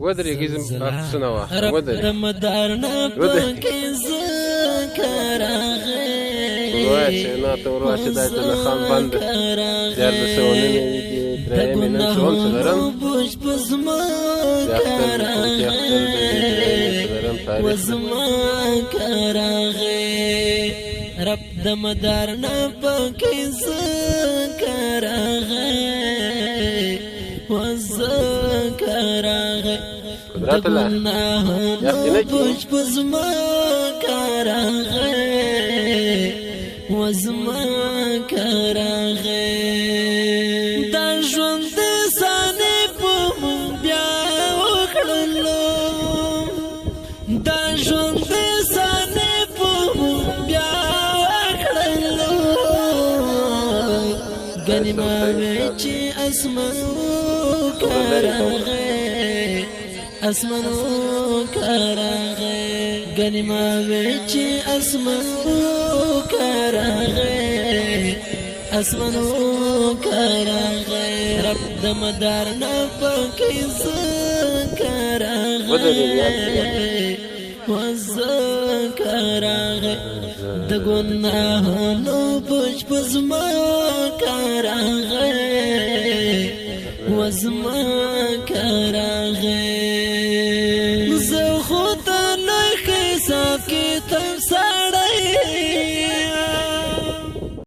ودرېږي عکسونه واخله ودرېږي وایه چې نه ته ور وایه چې دا ټلخان بند دی 1400 نوي دي درېیمې نن چې څه لرم د اختر درېیم تاریخ رب د مدار نه پکې ذکر راغی وذکر راغی قدرت الله یختی نه کېږي زما کار راغی وزما کار راغی دا ژوند د سانې په بیا وکړلو دا ژوند د سانې په بیا وکړلو ګنې ما وې چې اسمانو کار راغی اسمانو کار راغی ګنې ما وې چې اسمانو کار راغی اسمانو کار راغی رب د مدار نه پکې ذکر راغی وذکر راغی د ګناهونو بوج په زما کار راغی وزما کار راغی